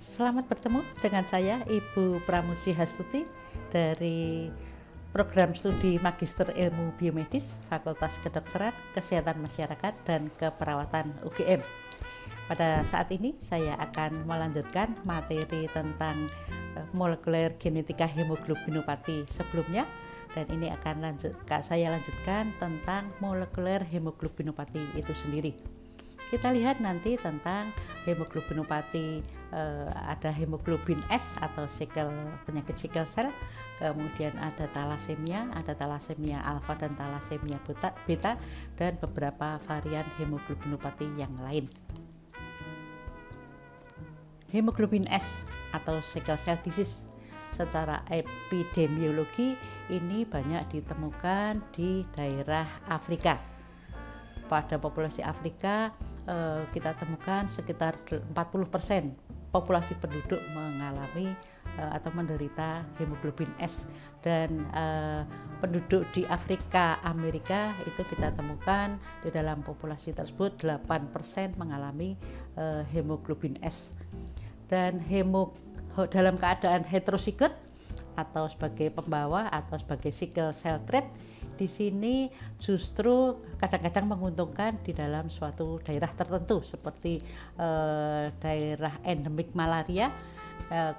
Selamat bertemu dengan saya Ibu Pramuji Hastuti dari Program Studi Magister Ilmu Biomedis Fakultas Kedokteran, Kesehatan Masyarakat dan Keperawatan UGM. Pada saat ini saya akan melanjutkan materi tentang molekuler genetika hemoglobinopati sebelumnya, dan ini akan saya lanjutkan tentang molekuler hemoglobinopati itu sendiri. Kita lihat nanti tentang hemoglobinopati, ada hemoglobin S atau penyakit sickle cell, kemudian ada talasemia alfa dan talasemia beta, dan beberapa varian hemoglobinopati yang lain. Hemoglobin S atau sickle cell disease secara epidemiologi ini banyak ditemukan di daerah Afrika. Pada populasi Afrika kita temukan sekitar 40% populasi penduduk mengalami atau menderita hemoglobin S, dan penduduk di Afrika Amerika itu kita temukan di dalam populasi tersebut 8% mengalami hemoglobin S. Dan dalam keadaan heterozigot atau sebagai pembawa atau sebagai sickle cell trait, di sini justru kadang-kadang menguntungkan di dalam suatu daerah tertentu seperti daerah endemik malaria,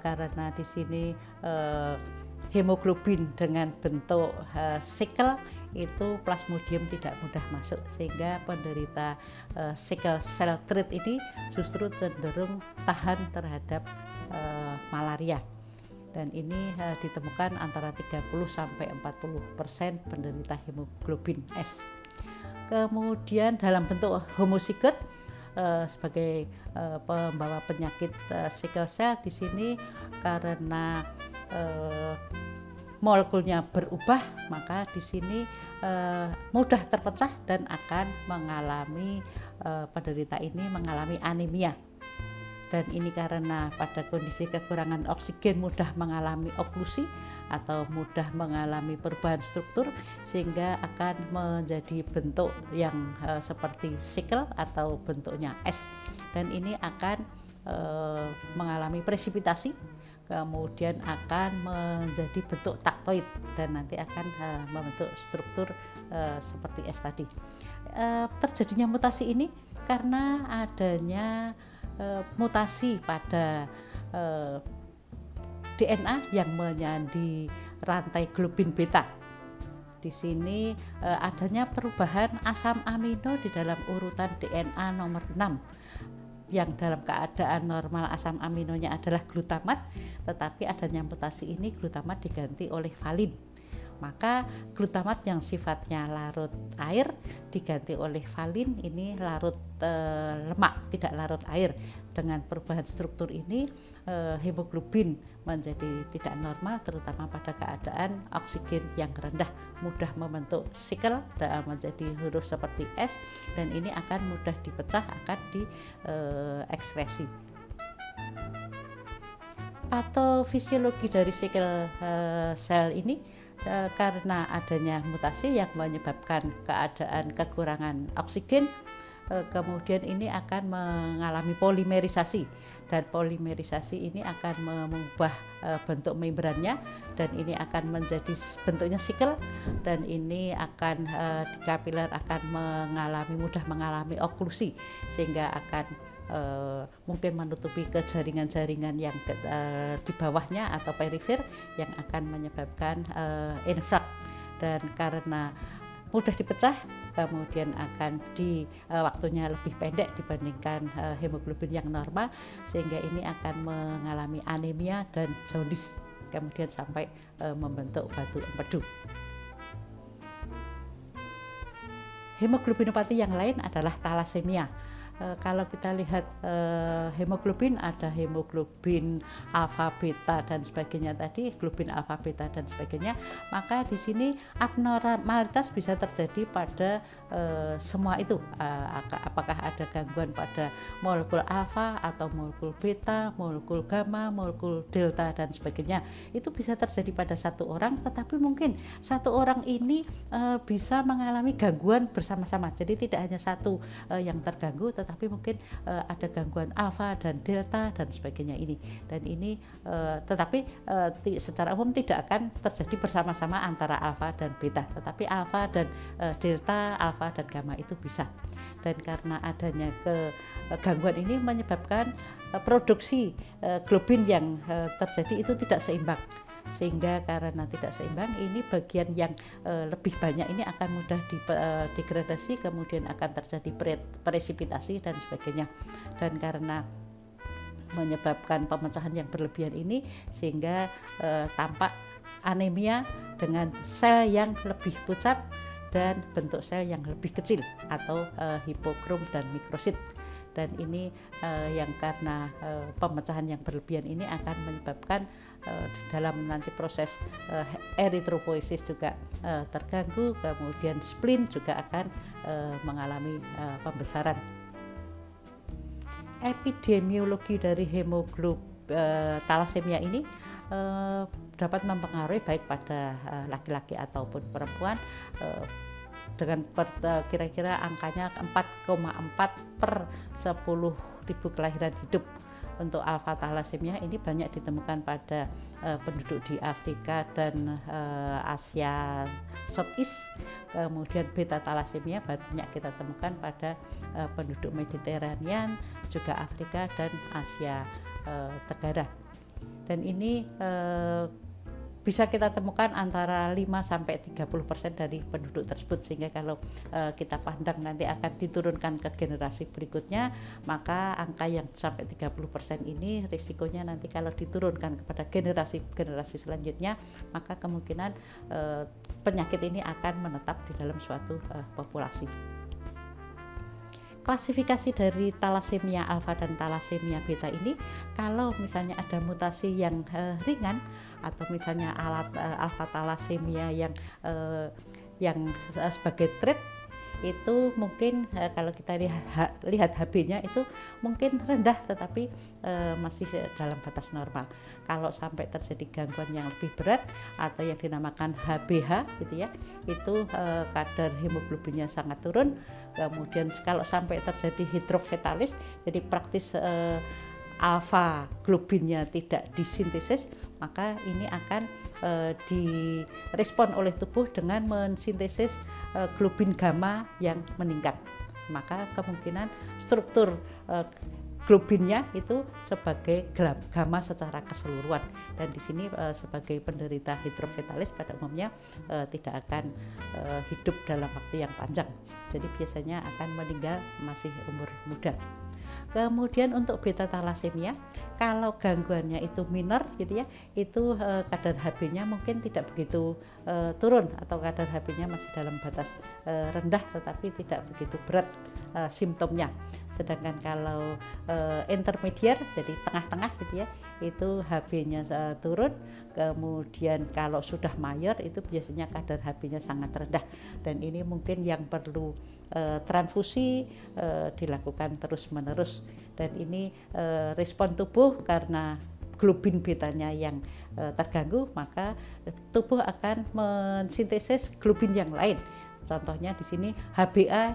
karena di sini hemoglobin dengan bentuk sickle itu plasmodium tidak mudah masuk, sehingga penderita sickle cell trait ini justru cenderung tahan terhadap malaria. Dan ini ditemukan antara 30-40% penderita hemoglobin S. Kemudian dalam bentuk homozigot sebagai pembawa penyakit sickle cell, di sini karena molekulnya berubah, maka di sini mudah terpecah dan akan mengalami penderita ini mengalami anemia. Dan ini karena pada kondisi kekurangan oksigen mudah mengalami oklusi atau mudah mengalami perubahan struktur, sehingga akan menjadi bentuk yang seperti sickle atau bentuknya S, dan ini akan mengalami presipitasi, kemudian akan menjadi bentuk taktoid dan nanti akan membentuk struktur seperti S tadi. Terjadinya mutasi ini karena adanya mutasi pada DNA yang menyandi rantai globin beta. Di sini adanya perubahan asam amino di dalam urutan DNA nomor 6, yang dalam keadaan normal asam aminonya adalah glutamat, tetapi adanya mutasi ini glutamat diganti oleh valin. Maka glutamat yang sifatnya larut air diganti oleh valin, ini larut lemak, tidak larut air. Dengan perubahan struktur ini hemoglobin menjadi tidak normal, terutama pada keadaan oksigen yang rendah, mudah membentuk sickle dan menjadi huruf seperti S, dan ini akan mudah dipecah, akan diekskresi. Patofisiologi dari sickle cell ini karena adanya mutasi yang menyebabkan keadaan kekurangan oksigen, kemudian ini akan mengalami polimerisasi, dan polimerisasi ini akan mengubah bentuk membrannya, dan ini akan menjadi bentuknya sickle, dan ini akan di kapiler akan mudah mengalami oklusi, sehingga akan mungkin menutupi ke jaringan-jaringan yang di bawahnya atau perifer, yang akan menyebabkan infrak. Dan karena mudah dipecah, kemudian akan waktunya lebih pendek dibandingkan hemoglobin yang normal, sehingga ini akan mengalami anemia dan jaundice, kemudian sampai membentuk batu empedu. Hemoglobinopati yang lain adalah talasemia. Kalau kita lihat hemoglobin, ada hemoglobin alfa beta dan sebagainya tadi, globin alfa beta dan sebagainya, maka di sini abnormalitas bisa terjadi pada semua itu. Apakah ada gangguan pada molekul alfa atau molekul beta, molekul gamma, molekul delta dan sebagainya, itu bisa terjadi pada satu orang, tetapi mungkin satu orang ini bisa mengalami gangguan bersama-sama. Jadi tidak hanya satu yang terganggu, tetapi mungkin ada gangguan alfa dan delta dan sebagainya ini. Dan ini tetapi secara umum tidak akan terjadi bersama-sama antara alfa dan beta, tetapi alfa dan delta, alfa dan gamma itu bisa. Dan karena adanya gangguan ini menyebabkan produksi globin yang terjadi itu tidak seimbang, sehingga karena tidak seimbang ini bagian yang lebih banyak ini akan mudah degradasi, kemudian akan terjadi presipitasi dan sebagainya. Dan karena menyebabkan pemecahan yang berlebihan ini sehingga tampak anemia dengan sel yang lebih pucat dan bentuk sel yang lebih kecil atau hipokrom dan mikrosit. Dan ini yang karena pemecahan yang berlebihan ini akan menyebabkan dalam nanti proses eritropoiesis juga terganggu, kemudian spleen juga akan mengalami pembesaran. Epidemiologi dari thalassemia ini dapat mempengaruhi baik pada laki-laki ataupun perempuan dengan kira-kira angkanya 4,4 per 10.000 kelahiran hidup. Untuk alfa thalassemia ini banyak ditemukan pada penduduk di Afrika dan Asia Southeast. Kemudian beta thalassemia banyak kita temukan pada penduduk Mediterranean, juga Afrika dan Asia Tenggara. Dan ini bisa kita temukan antara 5-30% dari penduduk tersebut, sehingga kalau kita pandang nanti akan diturunkan ke generasi berikutnya, maka angka yang sampai 30% ini risikonya nanti kalau diturunkan kepada generasi selanjutnya, maka kemungkinan penyakit ini akan menetap di dalam suatu populasi. Klasifikasi dari thalassemia alfa dan thalassemia beta ini, kalau misalnya ada mutasi yang ringan atau misalnya alfa thalassemia yang sebagai trait itu mungkin kalau kita lihat HB-nya itu mungkin rendah tetapi masih dalam batas normal. Kalau sampai terjadi gangguan yang lebih berat atau yang dinamakan HBH gitu ya, itu kadar hemoglobinnya sangat turun. Kemudian kalau sampai terjadi hidrofetalis, jadi praktis alfa globinnya tidak disintesis, maka ini akan direspon oleh tubuh dengan mensintesis globin gamma yang meningkat. Maka kemungkinan struktur globinnya itu sebagai gamma secara keseluruhan, dan di sini sebagai penderita hidrofetalis pada umumnya tidak akan hidup dalam waktu yang panjang, jadi biasanya akan meninggal masih umur muda. Kemudian untuk beta thalassemia, kalau gangguannya itu minor gitu ya, itu kadar HB-nya mungkin tidak begitu turun atau kadar HB-nya masih dalam batas rendah tetapi tidak begitu berat simptomnya. Sedangkan kalau intermediate, jadi tengah-tengah gitu ya, itu HB-nya turun. Kemudian kalau sudah mayor itu biasanya kadar HB-nya sangat rendah, dan ini mungkin yang perlu transfusi dilakukan terus-menerus. Dan ini respon tubuh karena globin betanya yang terganggu, maka tubuh akan mensintesis globin yang lain. Contohnya di sini HbA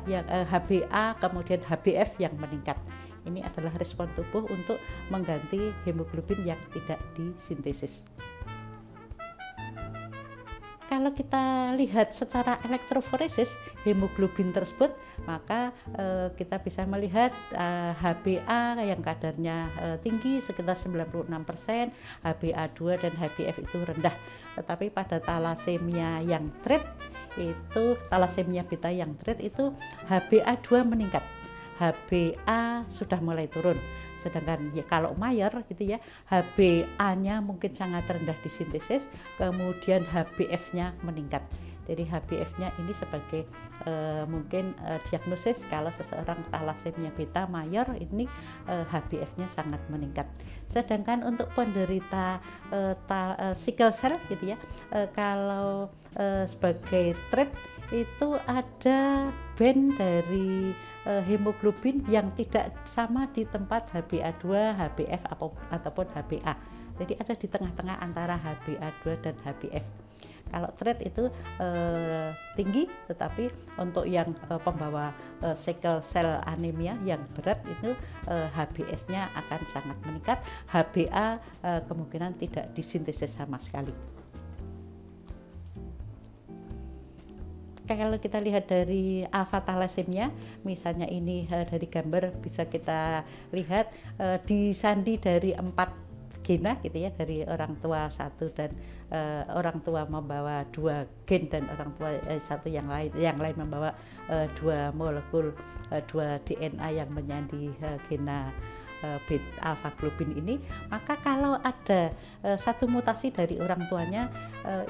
kemudian HbF yang meningkat. Ini adalah respon tubuh untuk mengganti hemoglobin yang tidak disintesis. Kalau kita lihat secara elektroforesis hemoglobin tersebut, maka kita bisa melihat HbA yang kadarnya tinggi sekitar 96%, HbA2 dan HbF itu rendah. Tetapi pada thalassemia yang trait itu, thalassemia beta yang trait itu HbA2 meningkat, HbA sudah mulai turun. Sedangkan ya kalau mayor gitu ya, HbA-nya mungkin sangat rendah disintesis, kemudian HbF-nya meningkat. Jadi HbF-nya ini sebagai mungkin diagnosis kalau seseorang thalassemia beta mayor ini HbF-nya sangat meningkat. Sedangkan untuk penderita sickle cell gitu ya, kalau sebagai trait itu ada band dari hemoglobin yang tidak sama di tempat HbA2, HbF ataupun HbA. Jadi ada di tengah-tengah antara HbA2 dan HbF. Kalau trait itu tinggi, tetapi untuk yang pembawa sickle cell anemia yang berat itu HbS-nya akan sangat meningkat, Hba kemungkinan tidak disintesis sama sekali. Kalau kita lihat dari alfa thalassemia, misalnya ini dari gambar bisa kita lihat disandi dari 4 gena gitu ya, dari orang tua satu dan orang tua membawa 2 gen dan orang tua satu yang lain membawa 2 molekul 2 DNA yang menyandi gena alfa globin ini. Maka kalau ada satu mutasi dari orang tuanya,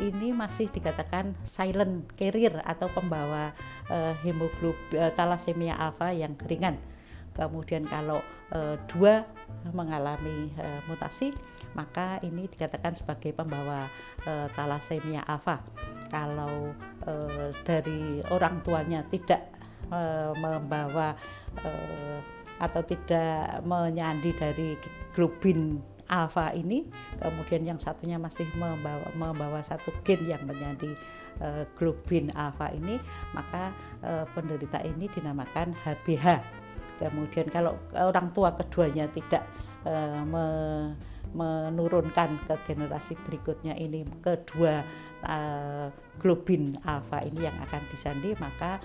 ini masih dikatakan silent carrier atau pembawa thalassemia alfa yang ringan. Kemudian kalau 2 mengalami mutasi, maka ini dikatakan sebagai pembawa thalassemia alfa. Kalau dari orang tuanya tidak membawa atau tidak menyandi dari globin alfa ini, kemudian yang satunya masih membawa satu gen yang menyandi globin alfa ini, maka penderita ini dinamakan HbH. Kemudian kalau orang tua keduanya tidak menurunkan ke generasi berikutnya ini kedua globin alfa ini yang akan disandi, maka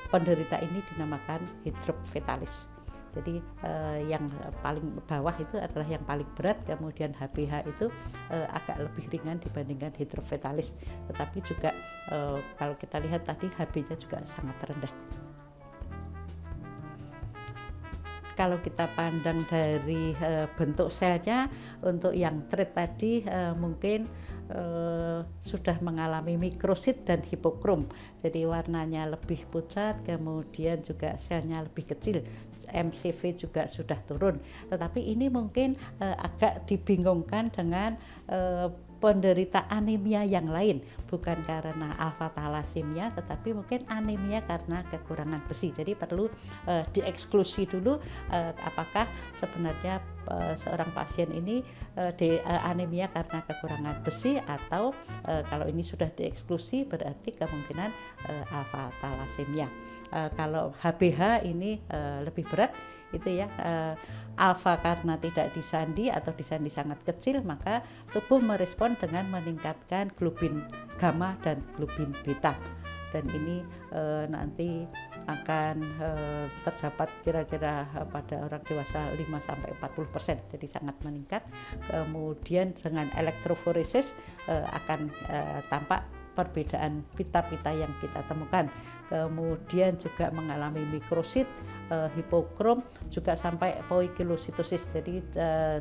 penderita ini dinamakan hidrofetalis. Jadi yang paling bawah itu adalah yang paling berat, kemudian HbH itu agak lebih ringan dibandingkan hidrofetalis. Tetapi juga kalau kita lihat tadi Hb-nya juga sangat rendah. Kalau kita pandang dari bentuk selnya, untuk yang trait tadi mungkin sudah mengalami mikrosit dan hipokrom, jadi warnanya lebih pucat, kemudian juga selnya lebih kecil, MCV juga sudah turun. Tetapi ini mungkin agak dibingungkan dengan penderita anemia yang lain, bukan karena alfa thalassemia, tetapi mungkin anemia karena kekurangan besi. Jadi perlu dieksklusi dulu apakah sebenarnya seorang pasien ini anemia karena kekurangan besi, atau kalau ini sudah dieksklusi berarti kemungkinan alfa thalassemia. Kalau HbH ini lebih berat itu ya, alfa karena tidak disandi atau disandi sangat kecil, maka tubuh merespon dengan meningkatkan globin gamma dan globin beta, dan ini nanti akan terdapat kira-kira pada orang dewasa 5-40%, jadi sangat meningkat. Kemudian dengan elektroforesis akan tampak perbedaan pita-pita yang kita temukan. Kemudian juga mengalami mikrosit, hipokrom, juga sampai poikilositosis. Jadi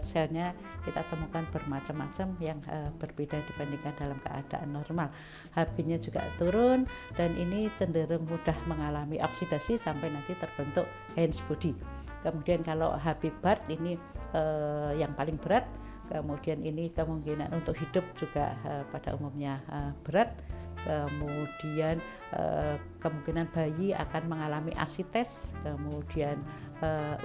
selnya kita temukan bermacam-macam yang berbeda dibandingkan dalam keadaan normal. Hb-nya juga turun, dan ini cenderung mudah mengalami oksidasi sampai nanti terbentuk Heinz body. Kemudian kalau Hb bar ini yang paling berat, kemudian ini kemungkinan untuk hidup juga pada umumnya berat. Kemudian kemungkinan bayi akan mengalami asites, kemudian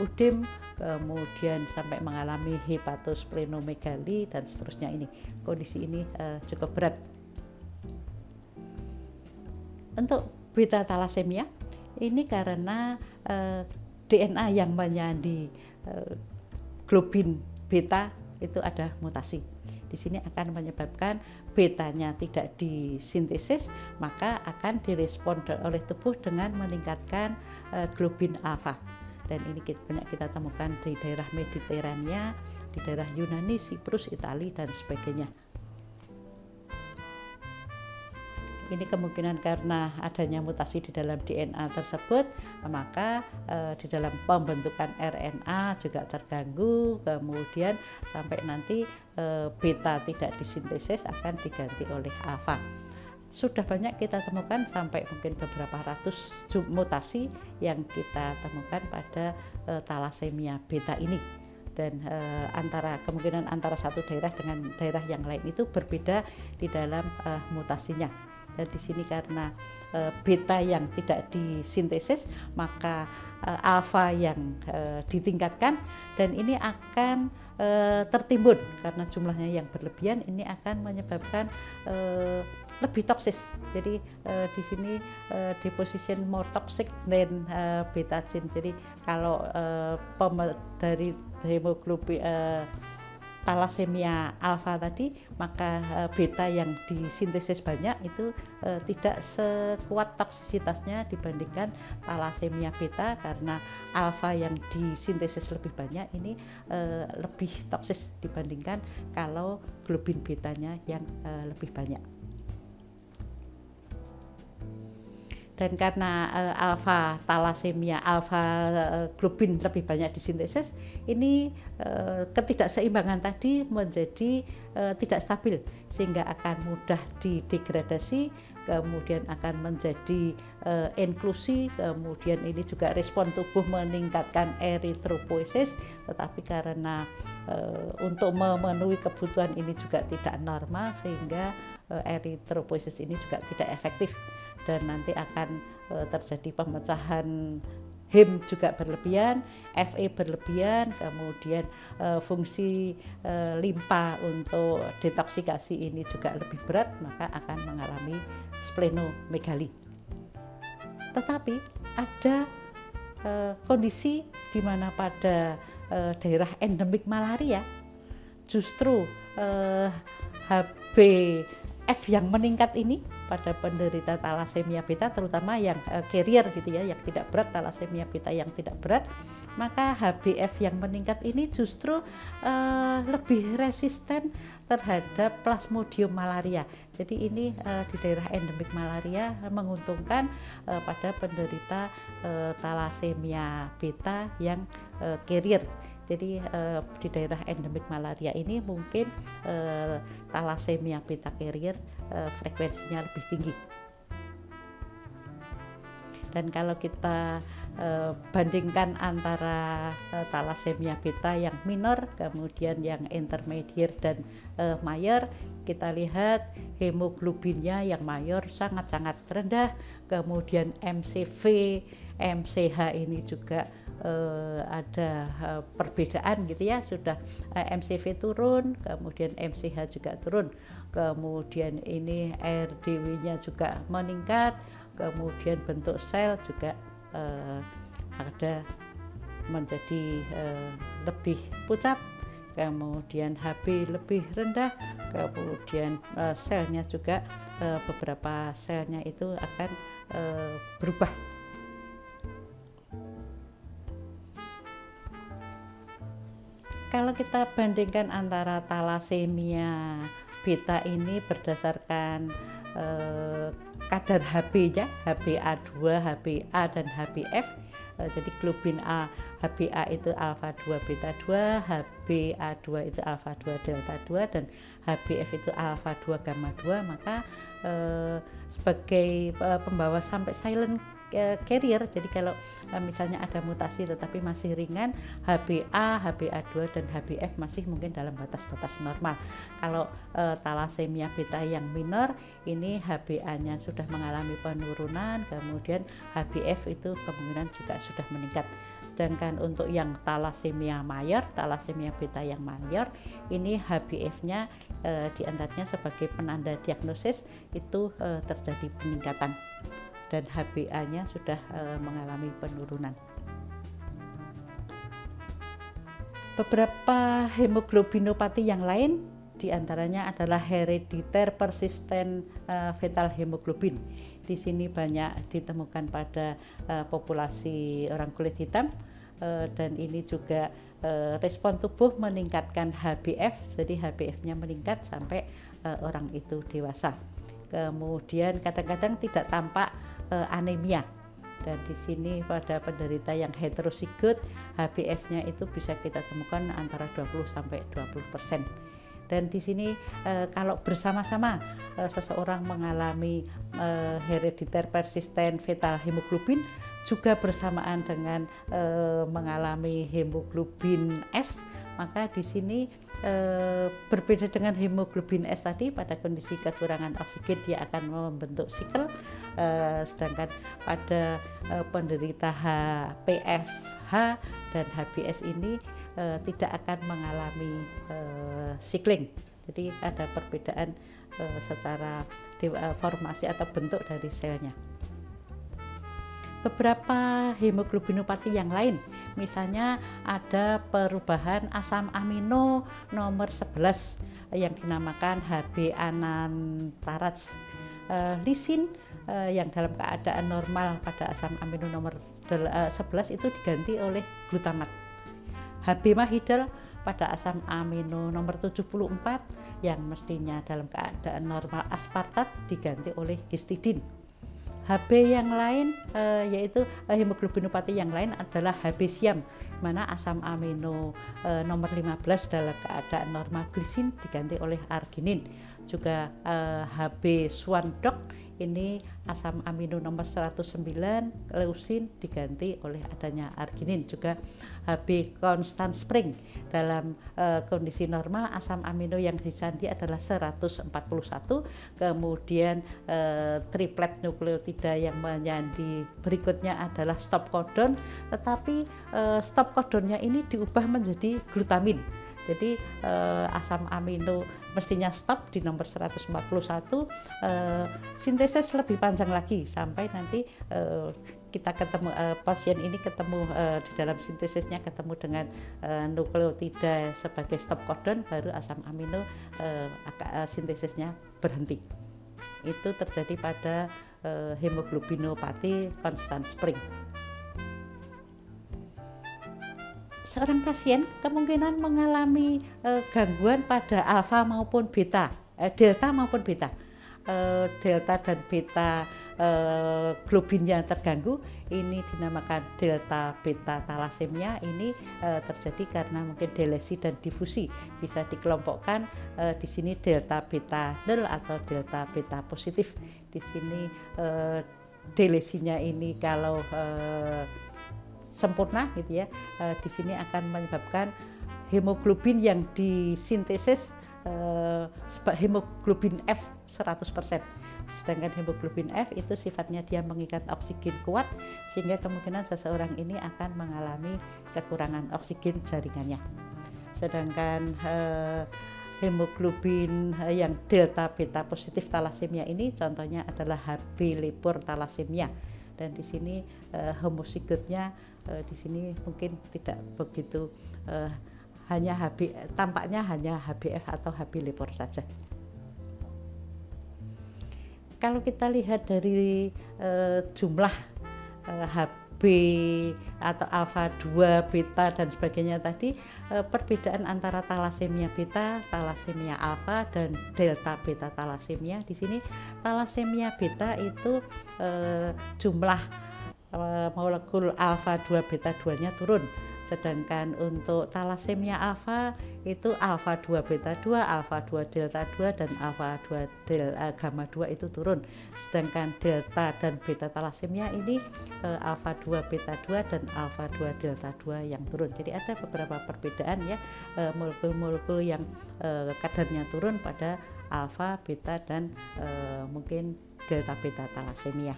udem, kemudian sampai mengalami hepatosplenomegali dan seterusnya. Ini kondisi ini cukup berat. Untuk beta thalassemia ini karena DNA yang menyandi globin beta itu ada mutasi. Di sini akan menyebabkan betanya tidak disintesis, maka akan direspon oleh tubuh dengan meningkatkan globin alfa. Dan ini banyak kita temukan di daerah Mediterania, di daerah Yunani, Siprus, Italia dan sebagainya. Ini kemungkinan karena adanya mutasi di dalam DNA tersebut, maka di dalam pembentukan RNA juga terganggu, kemudian sampai nanti beta tidak disintesis akan diganti oleh alfa. Sudah banyak kita temukan, sampai mungkin beberapa ratus mutasi yang kita temukan pada thalassemia beta ini. Dan kemungkinan antara satu daerah dengan daerah yang lain itu berbeda di dalam mutasinya. Dan di sini karena beta yang tidak disintesis, maka alfa yang ditingkatkan, dan ini akan tertimbun karena jumlahnya yang berlebihan. Ini akan menyebabkan lebih toksis. Jadi di sini deposition more toxic than beta gene. Jadi kalau dari hemoglobin talasemia alfa tadi, maka beta yang disintesis banyak itu tidak sekuat toksisitasnya dibandingkan talasemia beta, karena alfa yang disintesis lebih banyak ini lebih toksis dibandingkan kalau globin betanya yang lebih banyak. Dan karena alfa talasemia, alfa globin lebih banyak disintesis, ini ketidakseimbangan tadi menjadi tidak stabil, sehingga akan mudah didegradasi, kemudian akan menjadi inklusi, kemudian ini juga respon tubuh meningkatkan eritropoiesis, tetapi karena untuk memenuhi kebutuhan ini juga tidak normal, sehingga eritropoiesis ini juga tidak efektif, dan nanti akan terjadi pemecahan heme juga berlebihan, Fe berlebihan, kemudian fungsi limpa untuk detoksikasi ini juga lebih berat, maka akan mengalami splenomegali. Tetapi ada kondisi di mana pada daerah endemik malaria justru HbF yang meningkat ini pada penderita talasemia beta, terutama yang carrier gitu ya, yang tidak berat, talasemia beta yang tidak berat, maka HbF yang meningkat ini justru lebih resisten terhadap Plasmodium malaria. Jadi ini di daerah endemik malaria menguntungkan pada penderita talasemia beta yang carrier. Jadi di daerah endemik malaria ini mungkin talasemia beta carrier frekuensinya lebih tinggi. Dan kalau kita bandingkan antara talasemia beta yang minor, kemudian yang intermediate dan mayor, kita lihat hemoglobinnya yang mayor sangat-sangat rendah, kemudian MCV, MCH ini juga ada perbedaan gitu ya, sudah MCV turun, kemudian MCH juga turun, kemudian ini RDW-nya juga meningkat, kemudian bentuk sel juga ada menjadi lebih pucat, kemudian Hb lebih rendah, kemudian selnya juga beberapa selnya itu akan berubah. Kalau kita bandingkan antara talasemia beta ini berdasarkan kadar Hb-nya, HbA2, Hba dan Hbf. Jadi globin A, Hba itu alfa 2 beta 2, Hba2 itu alfa 2 delta 2, dan Hbf itu alfa 2 gamma 2, maka sebagai pembawa sampai silent carrier, jadi kalau misalnya ada mutasi tetapi masih ringan, Hba, Hba2 dan Hbf masih mungkin dalam batas-batas normal. Kalau talasemia beta yang minor, ini Hba-nya sudah mengalami penurunan, kemudian Hbf itu kemungkinan juga sudah meningkat. Sedangkan untuk yang talasemia mayor, talasemia beta yang mayor, ini Hbf-nya diantaranya sebagai penanda diagnosis itu terjadi peningkatan, dan Hba-nya sudah mengalami penurunan. Beberapa hemoglobinopati yang lain diantaranya adalah herediter persisten fetal hemoglobin. Di sini banyak ditemukan pada populasi orang kulit hitam, dan ini juga respon tubuh meningkatkan Hbf, jadi Hbf-nya meningkat sampai orang itu dewasa. Kemudian kadang-kadang tidak tampak anemia, dan di sini pada penderita yang heterozigot Hbf-nya itu bisa kita temukan antara 20-20%. Dan di sini kalau bersama-sama seseorang mengalami herediter persisten fetal hemoglobin juga bersamaan dengan mengalami hemoglobin S, maka di sini berbeda dengan hemoglobin S tadi, pada kondisi kekurangan oksigen dia akan membentuk sikel, sedangkan pada penderita HPFH dan HBS ini tidak akan mengalami cycling. Jadi ada perbedaan secara formasi atau bentuk dari selnya. Beberapa hemoglobinopati yang lain, misalnya ada perubahan asam amino nomor 11 yang dinamakan HB anantaraj. Lisin yang dalam keadaan normal pada asam amino nomor 11 itu diganti oleh glutamat. HB mahidal pada asam amino nomor 74 yang mestinya dalam keadaan normal aspartat diganti oleh histidin. HB yang lain yaitu hemoglobinopati yang lain adalah HB siam, mana asam amino nomor 15 dalam keadaan normal glisin diganti oleh arginin. Juga HB Swan-Dok ini asam amino nomor 109 leusin diganti oleh adanya arginin. Juga HB Constant Spring dalam kondisi normal asam amino yang disandi adalah 141, kemudian triplet nukleotida yang menyandi berikutnya adalah stop codon, tetapi stop codonnya ini diubah menjadi glutamin. Jadi asam amino mestinya stop di nomor 141, sintesis lebih panjang lagi sampai nanti kita ketemu pasien ini ketemu di dalam sintesisnya ketemu dengan nukleotida sebagai stop codon, baru asam amino sintesisnya berhenti. Itu terjadi pada hemoglobinopati Constant Spring. Seorang pasien kemungkinan mengalami gangguan pada alfa maupun beta, delta maupun beta. Delta dan beta globinnya terganggu, ini dinamakan delta beta talasemia. Ini terjadi karena mungkin delesi dan difusi. Bisa dikelompokkan di sini delta beta nol atau delta beta positif. Di sini delesinya ini kalau sempurna gitu ya, di sini akan menyebabkan hemoglobin yang disintesis hemoglobin F 100%. Sedangkan hemoglobin F itu sifatnya dia mengikat oksigen kuat, sehingga kemungkinan seseorang ini akan mengalami kekurangan oksigen jaringannya. Sedangkan hemoglobin yang delta beta positif talasemia ini contohnya adalah HB Leber talasemia. Dan di sini homozigotnya di sini mungkin tidak begitu, hanya tampaknya hanya HBF atau HB Leber saja. Kalau kita lihat dari jumlah HB atau alfa 2 beta dan sebagainya tadi, perbedaan antara talasemia beta, talasemia alfa dan delta beta talasemia, di sini talasemia beta itu jumlah molekul alfa 2 beta 2-nya turun. Sedangkan untuk talasemia alfa itu alfa 2 beta 2, alfa 2 delta 2 dan alfa 2 gamma 2 itu turun. Sedangkan delta dan beta talasemia ini alfa 2 beta 2 dan alfa 2 delta 2 yang turun. Jadi ada beberapa perbedaan ya, molekul-molekul yang kadarnya turun pada alfa, beta dan mungkin delta beta talasemia.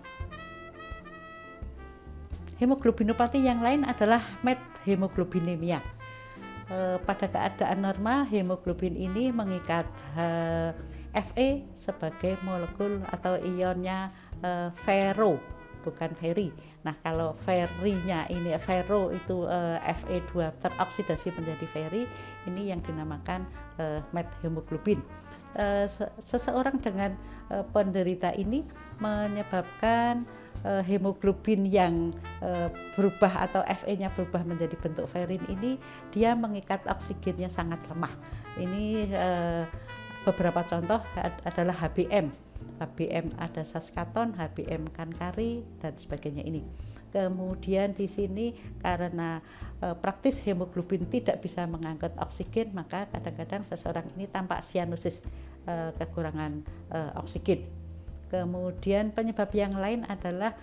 Hemoglobinopati yang lain adalah methemoglobinemia. Pada keadaan normal hemoglobin ini mengikat Fe sebagai molekul atau ionnya ferro, bukan feri. Nah, kalau ferinya ini ferro itu Fe2 teroksidasi menjadi feri, ini yang dinamakan methemoglobin. Seseorang dengan penderita ini menyebabkan hemoglobin yang berubah atau Fe-nya berubah menjadi bentuk ferin ini, dia mengikat oksigennya sangat lemah. Ini beberapa contoh adalah HBM. HBM ada saskaton, HBM kankari dan sebagainya ini. Kemudian di sini karena praktis hemoglobin tidak bisa mengangkut oksigen, maka kadang-kadang seseorang ini tampak sianusis, kekurangan oksigen. Kemudian penyebab yang lain adalah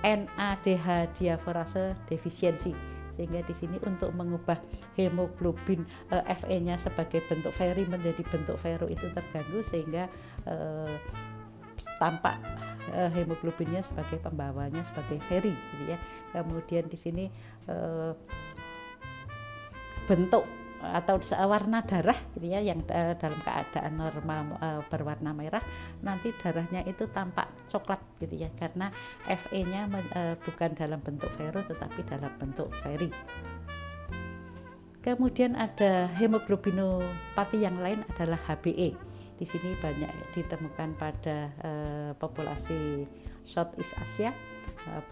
NADH diaforase defisiensi, sehingga di sini untuk mengubah hemoglobin Fe-nya sebagai bentuk Feri menjadi bentuk Vero itu terganggu, sehingga tampak hemoglobinnya sebagai pembawanya sebagai Feri gitu ya. Kemudian di sini bentuk atau warna darah gitu ya, yang dalam keadaan normal berwarna merah, nanti darahnya itu tampak coklat gitu ya, karena Fe-nya bukan dalam bentuk Vero tetapi dalam bentuk Feri. Kemudian ada hemoglobinopati yang lain adalah HbE. Di sini banyak ditemukan pada populasi Southeast Asia,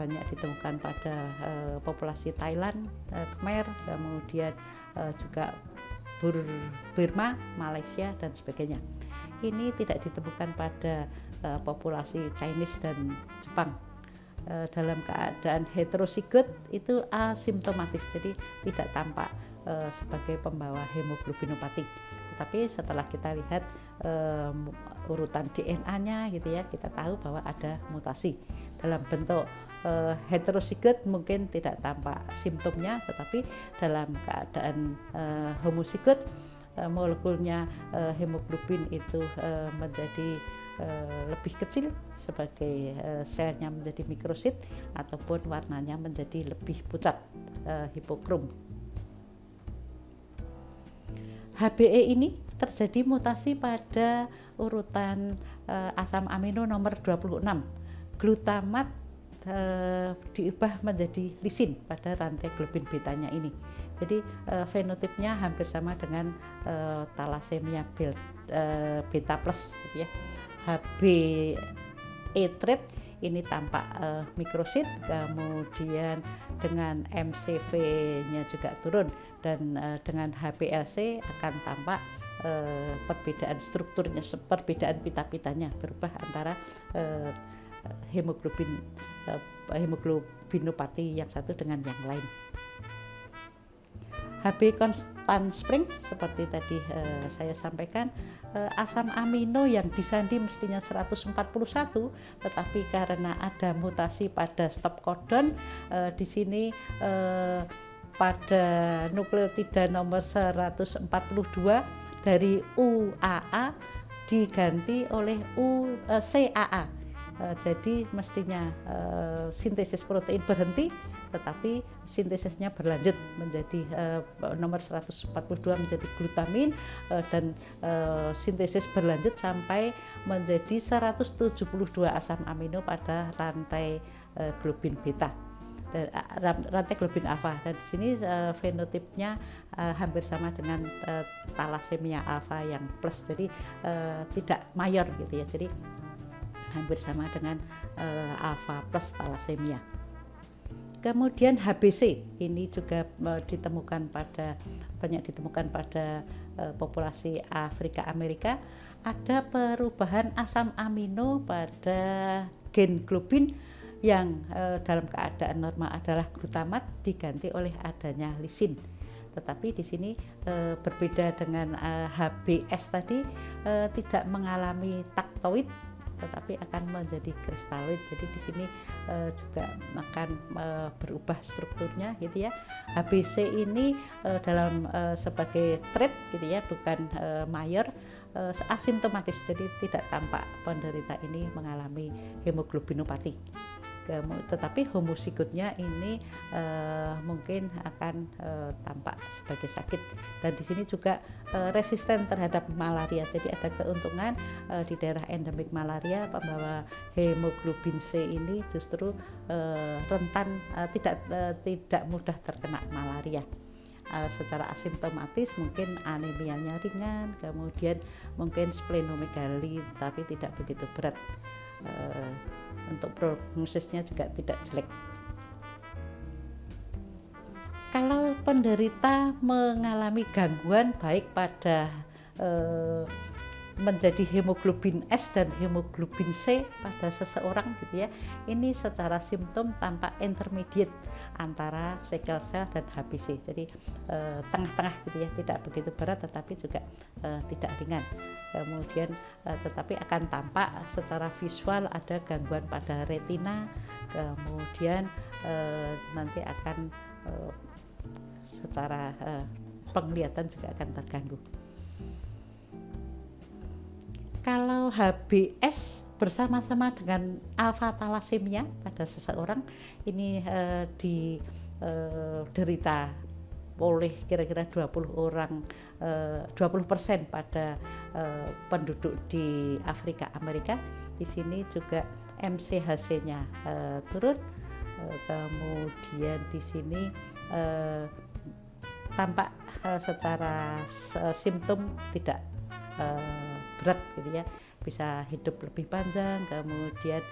banyak ditemukan pada populasi Thailand, Khmer, kemudian juga Burma, Malaysia dan sebagainya. Ini tidak ditemukan pada populasi Chinese dan Jepang. Dalam keadaan heterosigot itu asimptomatis, jadi tidak tampak sebagai pembawa hemoglobinopati. Tapi setelah kita lihat urutan DNA-nya gitu ya, kita tahu bahwa ada mutasi. Dalam bentuk heterosigot mungkin tidak tampak simptomnya, tetapi dalam keadaan homosigot molekulnya hemoglobin itu menjadi lebih kecil sebagai selnya menjadi mikrosit, ataupun warnanya menjadi lebih pucat, hipokrom. HbE ini terjadi mutasi pada urutan asam amino nomor 26. Glutamat diubah menjadi lisin pada rantai globin betanya ini. Jadi fenotipnya hampir sama dengan thalassemia beta plus gitu ya. HbE trait ini tampak mikrosit, kemudian dengan MCV-nya juga turun, dan dengan HPLC akan tampak perbedaan strukturnya, perbedaan pita-pitanya berubah antara hemoglobinopati yang satu dengan yang lain. Hb konstan spring seperti tadi saya sampaikan, asam amino yang disandi mestinya 141, tetapi karena ada mutasi pada stop codon di sini pada nukleotida nomor 142 dari UAA diganti oleh CAA. Jadi mestinya sintesis protein berhenti, tetapi sintesisnya berlanjut menjadi nomor 142 menjadi glutamin, dan sintesis berlanjut sampai menjadi 172 asam amino pada rantai globin beta, rantai globin alfa. Dan di sini fenotipnya hampir sama dengan thalassemia alfa yang plus, jadi tidak mayor gitu ya, jadi hampir sama dengan alfa plus thalassemia. Kemudian HBC ini juga banyak ditemukan pada populasi Afrika Amerika. Ada perubahan asam amino pada gen globin yang dalam keadaan normal adalah glutamat diganti oleh adanya lisin. Tetapi di sini berbeda dengan HBS tadi, tidak mengalami taktoid tetapi akan menjadi kristaloid. Jadi di sini juga akan berubah strukturnya gitu ya. HBC ini dalam sebagai trait gitu ya, bukan mayor, asimptomatis, jadi tidak tampak penderita ini mengalami hemoglobinopati. Tetapi homozigotnya ini mungkin akan tampak sebagai sakit, dan di sini juga resisten terhadap malaria. Jadi ada keuntungan di daerah endemik malaria, pembawa hemoglobin C ini justru rentan tidak mudah terkena malaria. Secara asimptomatis mungkin anemianya ringan, kemudian mungkin splenomegali tapi tidak begitu berat. Untuk prognosisnya juga tidak jelek. Kalau penderita mengalami gangguan baik pada menjadi hemoglobin S dan hemoglobin C pada seseorang gitu ya, ini secara simptom tampak intermediate antara sickle cell dan HBC, jadi tengah-tengah gitu ya, tidak begitu berat tetapi juga tidak ringan. Kemudian tetapi akan tampak secara visual ada gangguan pada retina, kemudian nanti akan secara penglihatan juga akan terganggu. Kalau HBS bersama-sama dengan alfa talasemia pada seseorang ini diderita oleh kira-kira 20% pada penduduk di Afrika Amerika. Di sini juga MCHC-nya turun, kemudian di sini tampak secara simptom tidak berat gitu ya, bisa hidup lebih panjang, kemudian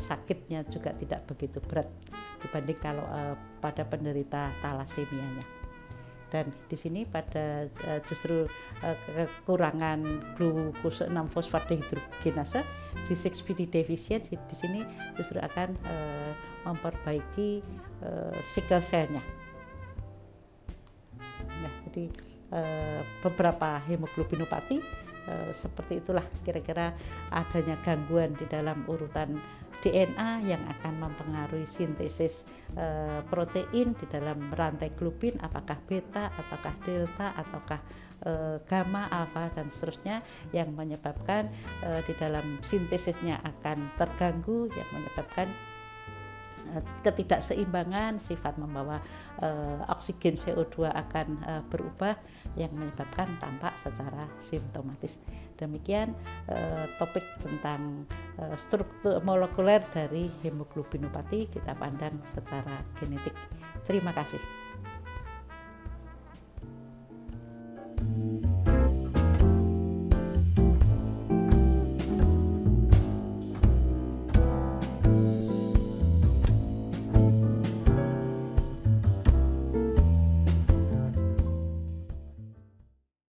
sakitnya juga tidak begitu berat dibanding kalau pada penderita talasemianya. Dan di sini pada justru kekurangan glukose 6 fosfat dehidrogenase G6PD deficient di sini justru akan memperbaiki sickle cell-nya. Nah, jadi beberapa hemoglobinopati seperti itulah kira-kira adanya gangguan di dalam urutan DNA yang akan mempengaruhi sintesis protein di dalam rantai globin, apakah beta ataukah delta ataukah gamma, alfa dan seterusnya, yang menyebabkan di dalam sintesisnya akan terganggu, yang menyebabkan ketidakseimbangan sifat membawa oksigen CO2 akan berubah, yang menyebabkan tampak secara simptomatis. Demikian topik tentang struktur molekuler dari hemoglobinopati kita pandang secara genetik. Terima kasih.